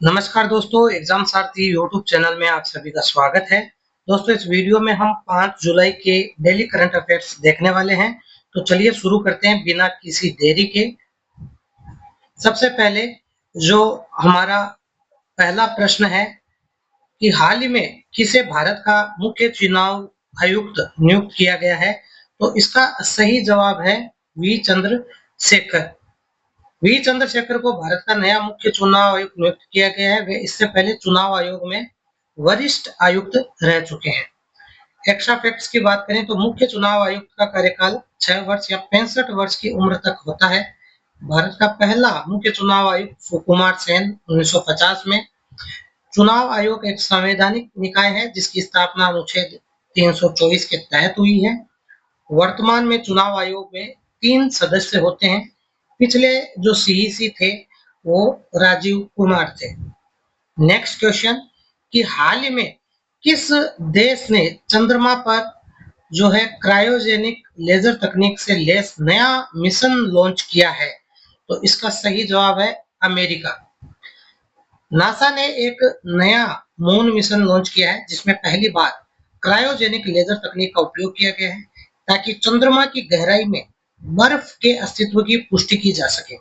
नमस्कार दोस्तों, एग्जाम सारथी YouTube channel में आप सभी का स्वागत है। दोस्तों, इस वीडियो में हम 5 जुलाई के डेली करंट अफेयर्स देखने वाले हैं। तो चलिए शुरू करते हैं बिना किसी देरी के। सबसे पहले जो हमारा पहला प्रश्न है कि हाल ही में किसे भारत का मुख्य चुनाव आयुक्त नियुक्त किया गया है। तो इसका सही जवाब है वी चंद्रशेखर। वी चंद्रशेखर को भारत का नया मुख्य चुनाव आयुक्त नियुक्त किया गया है। वे इससे पहले चुनाव आयोग में वरिष्ठ आयुक्त रह चुके हैं। एक्स्ट्रा फैक्ट्स की बात करें तो मुख्य चुनाव आयुक्त का कार्यकाल 6 वर्ष या 65 वर्ष की उम्र तक होता है। भारत का पहला मुख्य चुनाव आयुक्त सुकुमार सेन 1950 में। चुनाव आयोग एक संवैधानिक निकाय है जिसकी स्थापना अनुच्छेद 324 के तहत हुई है। वर्तमान में चुनाव आयोग में 3 सदस्य होते हैं। पिछले जो सीईसी थे वो राजीव कुमार थे। नेक्स्ट क्वेश्चन कि हाल ही में किस देश ने चंद्रमा पर जो है क्रायोजेनिक लेजर तकनीक से लैस नया मिशन लॉन्च किया है। तो इसका सही जवाब है अमेरिका। नासा ने एक नया मून मिशन लॉन्च किया है जिसमें पहली बार क्रायोजेनिक लेजर तकनीक का उपयोग किया गया है ताकि चंद्रमा की गहराई में बर्फ के अस्तित्व की पुष्टि की जा सके।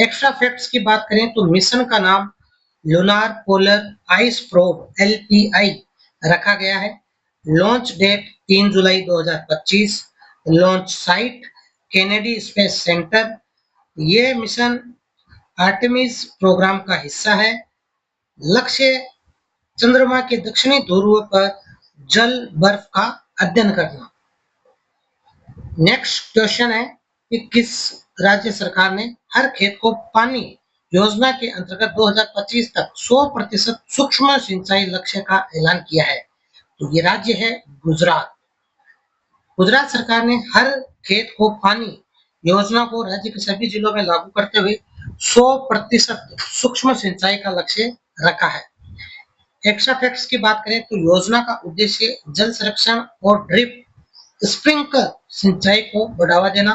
एक्स्ट्रा फैक्ट्स की बात करें तो मिशन का नाम lunar polar ice probe (LPI) रखा गया है। लॉन्च डेट 3 जुलाई 2025। Launch site Kennedy space centre. ये मिशन आर्टेमिस प्रोग्राम का हिस्सा है। लक्ष्य चंद्रमा के दक्षिणी ध्रुव पर जल बर्फ का अध्ययन करना। नेक्स्ट क्वेश्चन है कि किस राज्य सरकार ने हर खेत को पानी योजना के अंतर्गत 2025 तक 100% सूक्ष्म सिंचाई लक्ष्य का ऐलान किया है। तो ये राज्य है गुजरात। गुजरात सरकार ने हर खेत को पानी योजना को राज्य के सभी जिलों में लागू करते हुए 100% सूक्ष्म सिंचाई का लक्ष्य रखा है। एक्स्ट्रा फैक्ट्स की बात करें तो योजना का उद्देश्य जल संरक्षण और ड्रिप स्प्रिंकलर सिंचाई को बढ़ावा देना।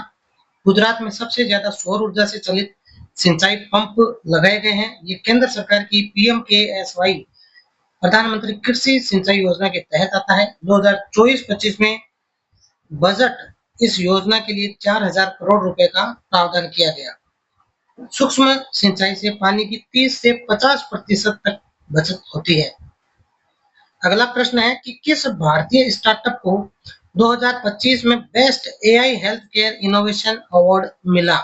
गुजरात में सबसे ज्यादा सौर ऊर्जा से चलित सिंचाई पंप लगाए गए हैं। ये केंद्र सरकार की PMKSY प्रधानमंत्री कृषि सिंचाई योजना के तहत आता है। 2024-25 में बजट इस योजना के लिए 4000 करोड़ रुपए का प्रावधान किया गया। सूक्ष्म सिंचाई से पानी की 30 से 50% तक बचत होती है। अगला प्रश्न है कि किस भारतीय स्टार्टअप को 2025 में best AI health care innovation award मिला।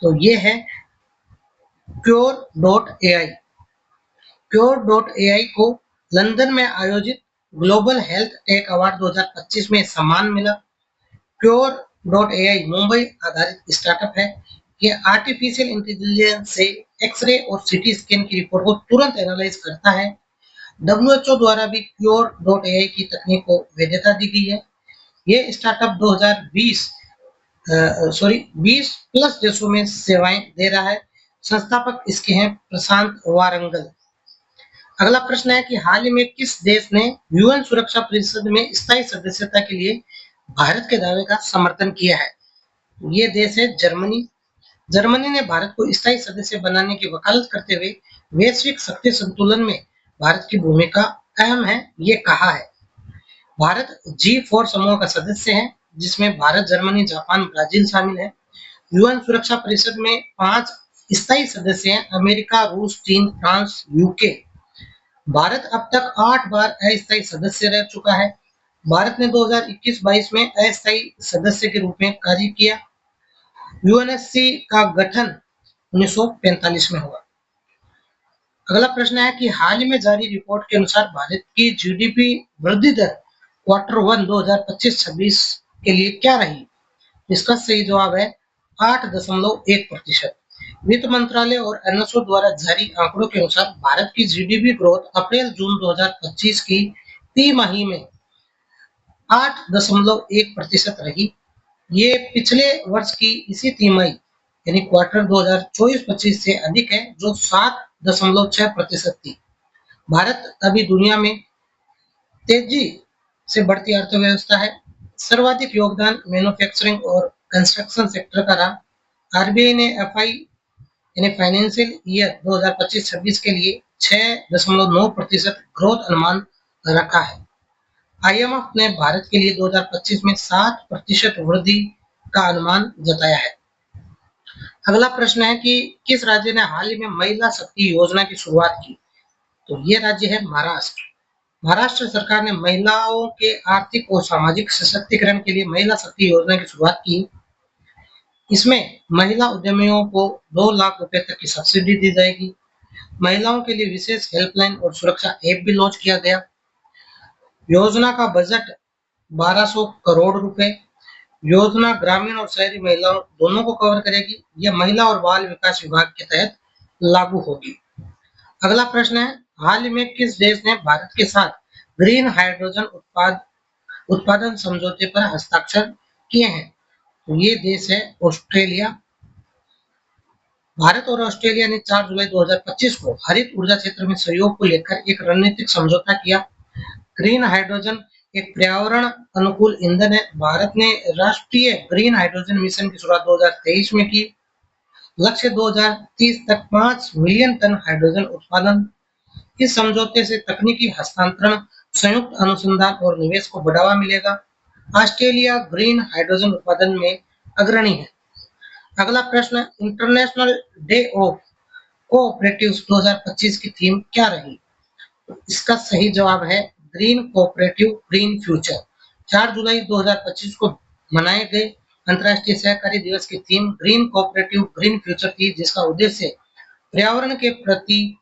तो ये है Cure.ai। Cure.ai को लंदन में आयोजित ग्लोबल हेल्थ टेक अवार्ड 2025 में सम्मान मिला। Cure.ai मुंबई आधारित स्टार्टअप है। ये आर्टिफिशियल इंटेलिजेंस से एक्सरे और सीटी स्कैन की रिपोर्ट को तुरंत एनालाइज करता है। WHO द्वारा भी Cure.ai की तकनीक को वैधता दी गई है। ये स्टार्टअप 2020 प्लस देशों में सेवाएं दे रहा है। संस्थापक इसके हैं प्रशांत वारंगल। अगला प्रश्न है कि हाल ही में किस देश ने UN सुरक्षा परिषद में स्थायी सदस्यता के लिए भारत के दावे का समर्थन किया है। ये देश है जर्मनी। जर्मनी ने भारत को स्थायी सदस्य बनाने की वकालत करते हुए वैश्विक शक्ति संतुलन में भारत की भूमिका अहम है ये कहा है। भारत G4 समूह का सदस्य है जिसमें भारत, जर्मनी, जापान, ब्राजील शामिल है। UN सुरक्षा परिषद में 5 स्थायी सदस्य हैं: अमेरिका, रूस, चीन, फ्रांस, UK। भारत अब तक 8 बार अस्थायी सदस्य रह चुका है। भारत ने 2021-22 में अस्थायी सदस्य के रूप में कार्य किया। UNSC का गठन 1945 में हुआ। अगला प्रश्न है कि हाल ही में जारी रिपोर्ट के अनुसार भारत की GDP वृद्धि दर Q1 2025-26 के लिए क्या रही। इसका सही जवाब है 8.1%। वित्त मंत्रालय और NSO द्वारा जारी आंकड़ों के अनुसार भारत की GDP ग्रोथ अप्रैल-जून 2025 की तिमाही में 8.1% रही। ये पिछले वर्ष की इसी तिमाही यानी क्वार्टर 2024-25 से अधिक है जो 7.6% थी। भारत अभी दुनिया में तेजी से बढ़ती अर्थव्यवस्था है। सर्वाधिक योगदान मैन्युफैक्चरिंग और कंस्ट्रक्शन सेक्टर का रहा। RBI ने FI यानी फाइनेंशियल ईयर 2025-26 के लिए 6.9% ग्रोथ अनुमान रखा है। IMF ने भारत के लिए 2025 में 7% वृद्धि का अनुमान जताया है। अगला प्रश्न है कि किस राज्य ने हाल ही में महिला शक्ति योजना की शुरुआत की? तो ये राज्य है महाराष्ट्र। महाराष्ट्र सरकार ने महिलाओं के आर्थिक और सामाजिक सशक्तिकरण के लिए महिला शक्ति योजना की शुरुआत की। इसमें महिला उद्यमियों को 2 लाख रुपए तक की सब्सिडी दी जाएगी। महिलाओं के लिए विशेष हेल्पलाइन और सुरक्षा ऐप भी लॉन्च किया गया। योजना का बजट 1200 करोड़ रुपए। योजना ग्रामीण और शहरी महिलाओं दोनों को कवर करेगी। यह महिला और बाल विकास विभाग के तहत लागू होगी। अगला प्रश्न है, हाल ही में किस देश ने भारत के साथ ग्रीन हाइड्रोजन उत्पादन समझौते पर हस्ताक्षर किए हैं? तो ये देश है ऑस्ट्रेलिया। भारत और ऑस्ट्रेलिया ने 4 जुलाई 2025 को हरित ऊर्जा क्षेत्र में सहयोग को लेकर एक रणनीतिक समझौता किया। ग्रीन हाइड्रोजन एक पर्यावरण अनुकूल ईंधन है। भारत ने राष्ट्रीय ग्रीन हाइड्रोजन मिशन की शुरुआत 2023 में की। लक्ष्य 2030 तक 5 मिलियन टन हाइड्रोजन उत्पादन। इस समझौते से तकनीकी हस्तांतरण, संयुक्त अनुसंधान और निवेश को बढ़ावा मिलेगा। ऑस्ट्रेलिया ग्रीन हाइड्रोजन उत्पादन में अग्रणी है। अगला प्रश्न, इंटरनेशनल डे ऑफ कोऑपरेटिव्स 2025 की थीम क्या रही? इसका सही जवाब है ग्रीन कोऑपरेटिव ग्रीन फ्यूचर। 4 जुलाई 2025 को मनाए गए अंतर्राष्ट्रीय सहकारी दिवस की theme green cooperative green future थी, जिसका उद्देश्य पर्यावरण के प्रति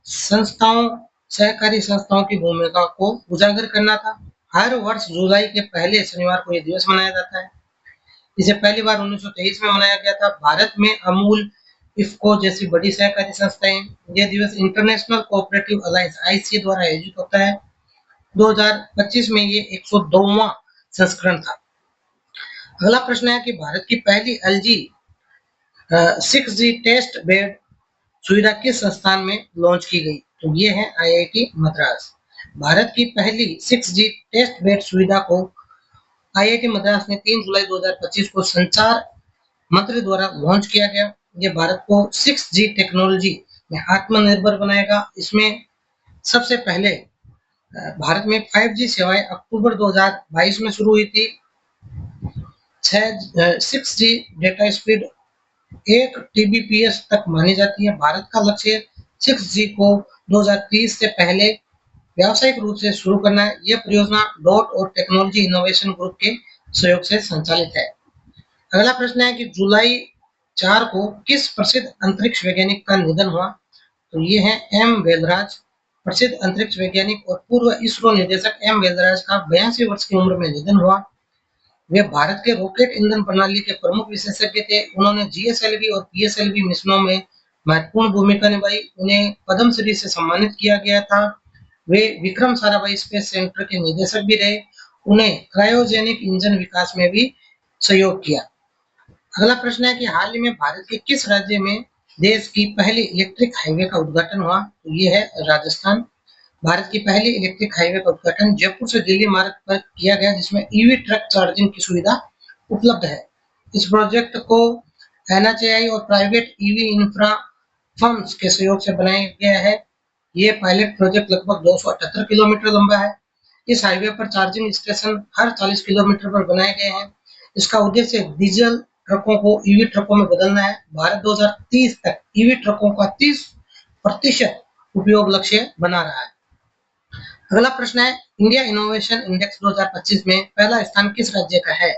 संस्थाओं सहकारी संस्थाओं की भूमिका को उजागर करना था। हर वर्ष जुलाई के पहले शनिवार को यह दिवस मनाया जाता है। इसे पहली बार 1923 में मनाया गया था। भारत में अमूल, इफ्को जैसी बड़ी सहकारी संस्थाएं। यह दिवस इंटरनेशनल कोऑपरेटिव अलायंस ICA द्वारा आयोजित होता है। 2025 में ये 102वां संस्करण था। अगला प्रश्न है कि भारत की पहली LG 6G टेस्ट बेड सुविधा किस संस्थान में लॉन्च की गई? तो ये है IIT मद्रास। भारत की पहली 6G टेस्ट बेड सुविधा को IIT मद्रास ने 3 जुलाई 2025 को संचार मंत्री द्वारा लॉन्च किया गया। यह भारत को 6G टेक्नोलॉजी में आत्मनिर्भर बनाएगा। इसमें सबसे पहले भारत में 5G सेवाएं अक्टूबर 2022 में शुरू हुई थी। 6G डेटा स्पीड 1 TBPS तक मानी जाती है। भारत का लक्ष्य 6G को 2030 से पहले व्यावसायिक रूप से शुरू करना है। यह परियोजना डॉट और टेक्नोलॉजी इनोवेशन ग्रुप के सहयोग से संचालित है। अगला प्रश्न है कि जुलाई 4 को किस प्रसिद्ध अंतरिक्ष वैज्ञानिक का निधन हुआ? तो ये है M वेलराज। प्रसिद्ध अंतरिक्ष वैज्ञानिक और पूर्व इसरो निदेशक M वेलराज का 82 वर्ष की उम्र में निधन हुआ। वे भारत के रॉकेट ईंधन प्रणाली के प्रमुख विशेषज्ञ थे। उन्होंने GSLV और PSLV मिशनों में महत्वपूर्ण भूमिका निभाई। उन्हें पद्मश्री से सम्मानित किया गया था। वे विक्रम साराभाई स्पेस सेंटर के निदेशक भी रहे। उन्हें क्रायोजेनिक इंजन विकास में भी सहयोग किया। अगला प्रश्न है कि हाल ही में भारत के किस राज्य में देश की पहली इलेक्ट्रिक हाईवे का उद्घाटन हुआ? तो ये है राजस्थान। भारत की पहली इलेक्ट्रिक हाईवे का उद्घाटन जयपुर से दिल्ली मार्ग पर किया गया, जिसमें EV ट्रक चार्जिंग की सुविधा उपलब्ध है। इस प्रोजेक्ट को NHAI और प्राइवेट EV इंफ्रा फर्म्स के सहयोग से बनाया गया है। ये पायलट प्रोजेक्ट लगभग 278 किलोमीटर लंबा है। इस हाईवे पर चार्जिंग स्टेशन हर 40 किलोमीटर पर बनाए गए हैं। इसका उद्देश्य डीजल ट्रकों को EV ट्रकों में बदलना है। भारत 2030 तक EV ट्रकों का 30% उपयोग लक्ष्य बना रहा है। अगला प्रश्न है, इंडिया इनोवेशन इंडेक्स 2025 में पहला स्थान किस राज्य का है?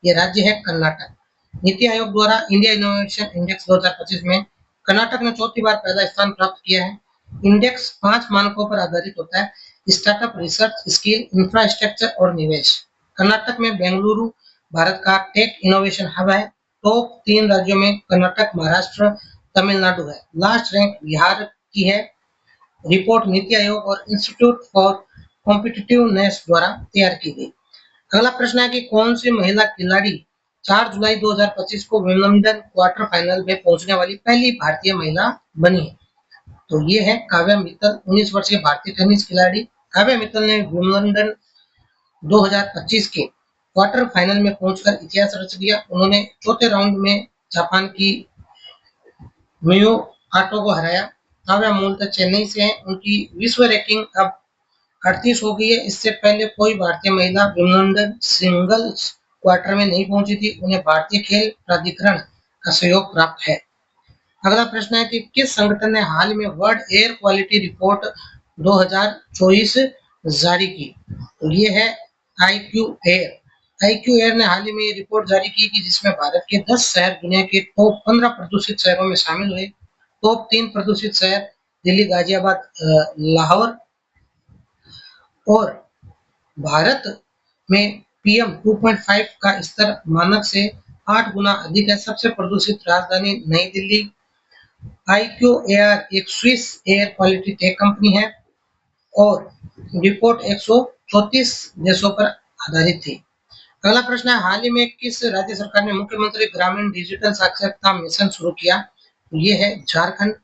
यह राज्य है कर्नाटक। नीति आयोग द्वारा इंडिया इनोवेशन इंडेक्स 2025 में कर्नाटक ने चौथी बार पहला स्थान प्राप्त किया है। इंडेक्स 5 मानकों पर आधारित होता है: स्टार्टअप, रिसर्च, स्किल, इंफ्रास्ट्रक्चर और निवेश। कर्नाटक में बेंगलुरु भारत का टेक इनोवेशन हब है। टॉप 3 राज्यों में कर्नाटक, महाराष्ट्र, तमिलनाडु है। लास्ट रैंक बिहार की है। रिपोर्ट नीति आयोग और इंस्टीट्यूट फॉर कॉम्पिटिटिवनेस द्वारा तैयार की गई। अगला प्रश्न है कि कौन सी महिला खिलाड़ी 4 जुलाई 2025 को विंबलडन क्वार्टर फाइनल में पहुंचने वाली पहली भारतीय महिला बनी है? तो ये है काव्या मित्तल। 19 वर्षीय भारतीय टेनिस खिलाड़ी काव्या मित्तल ने विंबलडन 2025 के क्वार्टर फाइनल में पहुंचकर इतिहास रच दिया। उन्होंने चौथे राउंड में जापान की मियो आटो को हराया। काव्या मूलतः चेन्नई से हैं। उनकी विश्व रैंकिंग अब 38 हो गई है। इससे पहले कोई भारतीय महिला विंबलडन सिंगल्स क्वार्टर में नहीं पहुंची थी। उन्हें भारतीय खेल प्राधिकरण का सहयोग प्राप्त है। अगला प्रश्न है कि किस संगठन ने हाल में वर्ल्ड एयर क्वालिटी रिपोर्ट 2024 जारी की? तो ये है आईक्यू एयर। आईक्यू एयर ने हाल ही में ये रिपोर्ट जारी की कि जिसमें भारत के 10 शहर दुनिया के टॉप 15 प्रदूषित शहरों में शामिल हुए। टॉप 3 प्रदूषित शहर दिल्ली, गाजियाबाद, लाहौर और भारत में पीएम 2.5 का स्तर मानक से 8 गुना अधिक है। सबसे प्रदूषित राजधानी नई दिल्ली। IQAir एक Swiss air quality tech company है और रिपोर्ट 134 देशों पर आधारित थी। अगला प्रश्न है, हाल ही में किस राज्य सरकार ने मुख्यमंत्री ग्रामीण डिजिटल साक्षरता मिशन शुरू किया? ये है झारखंड।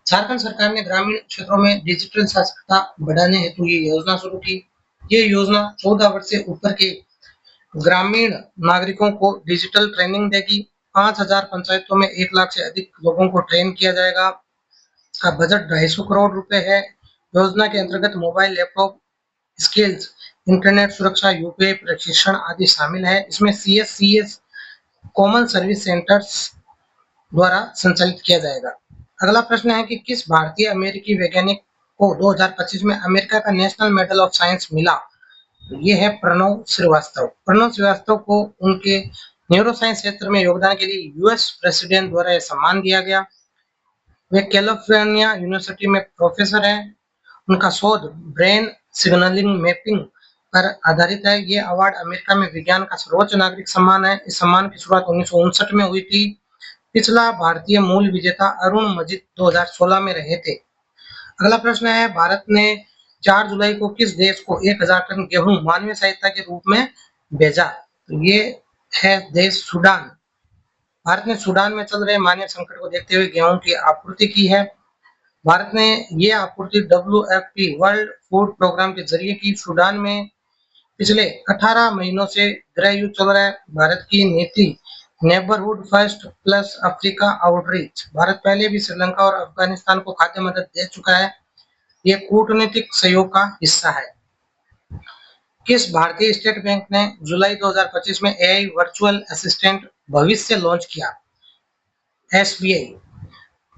झारखंड सरकार ने ग्रामीण क्षेत्रों में डिजिटल साक्षरता बढ़ाने हेतु ये योजना शुरू की। ये योजना 14 वर्ष से ऊपर के ग्रामीण नागरिकों को डिजिटल ट्रेनिंग देगी। 5000 पंचायतों में 1 लाख से अधिक लोगों को ट्रेन किया जाएगा। इसका बजट 250 करोड़ रुपए है। योजना के अंतर्गत मोबाइल, लैपटॉप स्किल्स, इंटरनेट सुरक्षा, यूपीआई प्रशिक्षण आदि शामिल है। इसमें CSCS कॉमन सर्विस सेंटर्स द्वारा संचालित किया जाएगा। अगला प्रश्न है कि किस भारतीय अमेरिकी वैज्ञानिक को 2025 में अमेरिका का नेशनल मेडल ऑफ साइंस मिला? ये है प्रणव श्रीवास्तव। प्रणव श्रीवास्तव को उनके न्यूरोसाइंस क्षेत्र में योगदान के लिए यूएस प्रेसिडेंट द्वारा यह सम्मान दिया गया। वे कैलिफोर्निया यूनिवर्सिटी में प्रोफेसर हैं। उनका शोध ब्रेन सिग्नलिंग मैपिंग पर आधारित है। ये अवार्ड अमेरिका में विज्ञान का सर्वोच्च नागरिक सम्मान है। इस सम्मान की शुरुआत 1959 में हुई थी। पिछला भारतीय मूल विजेता अरुण मजीद 2016 में रहे थे। अगला प्रश्न है, भारत ने 4 जुलाई को किस देश को 1000 टन गेहूं मानवीय सहायता के रूप में भेजा? तो ये है देश सूडान। भारत ने सूडान में चल रहे मानवीय संकट को देखते हुए गेहूं की आपूर्ति की है। भारत ने ये आपूर्ति WFP वर्ल्ड फूड प्रोग्राम के जरिए की। सूडान में पिछले 18 महीनों से गृह युद्ध चल रहा है। भारत की नीति neighbourhood first plus Africa outreach. Bharat पहले भी श्रीलंका और अफगानिस्तान को खाद्य मदद दे चुका है। ये कूटनीतिक सहयोग का हिस्सा है। किस भारतीय स्टेट बैंक ने जुलाई 2025 में AI वर्चुअल असिस्टेंट भविष्य लॉन्च किया? SBI।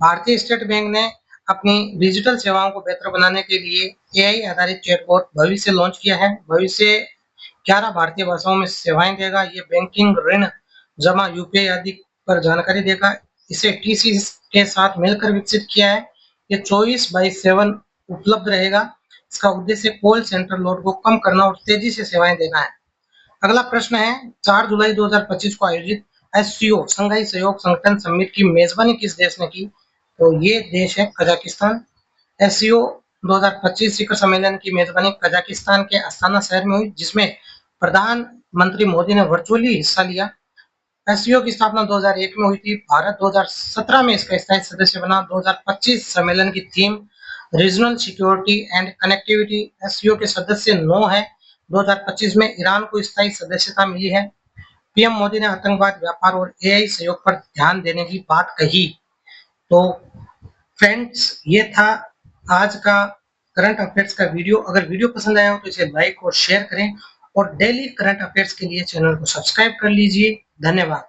भारतीय स्टेट बैंक ने अपनी डिजिटल सेवाओं को बेहतर बनाने के लिए AI आधारित चैटबॉट भविष्य लॉन्च किया है। भविष्य 11 भारतीय भाषाओं में सेवाएं देगा। ये बैंकिंग, ऋण, जमा, यूपीआई आदि पर जानकारी देगा। इसे TCS के साथ मिलकर विकसित किया है। ये 24/7 उपलब्ध रहेगा। इसका उद्देश्य कॉल सेंटर लोड को कम करना और तेजी से सेवाएं देना है। अगला प्रश्न है, 4 जुलाई 2025 को आयोजित SCO संघाई सहयोग संगठन समिट की मेजबानी किस देश ने की? तो ये देश है कजाकिस्तान। SCO 2025 शिखर सम्मेलन की मेजबानी कजाकिस्तान के अस्ताना शहर में हुई, जिसमें प्रधानमंत्री मोदी ने वर्चुअली हिस्सा लिया। SCO की स्थापना 2001 में हुई थी। भारत 2017 में इसका स्थायी सदस्य बना। 2025 सम्मेलन की theme regional security and connectivity. SCO के सदस्य 9 है। 2025 में ईरान को स्थायी सदस्यता मिली है। पीएम मोदी ने आतंकवाद, व्यापार और AI सहयोग पर ध्यान देने की बात कही। तो फ्रेंड्स, ये था आज का करंट अफेयर्स का वीडियो। अगर वीडियो पसंद आया हो तो इसे लाइक और शेयर करें और डेली करंट अफेयर्स के लिए चैनल को सब्सक्राइब कर लीजिए। धन्यवाद।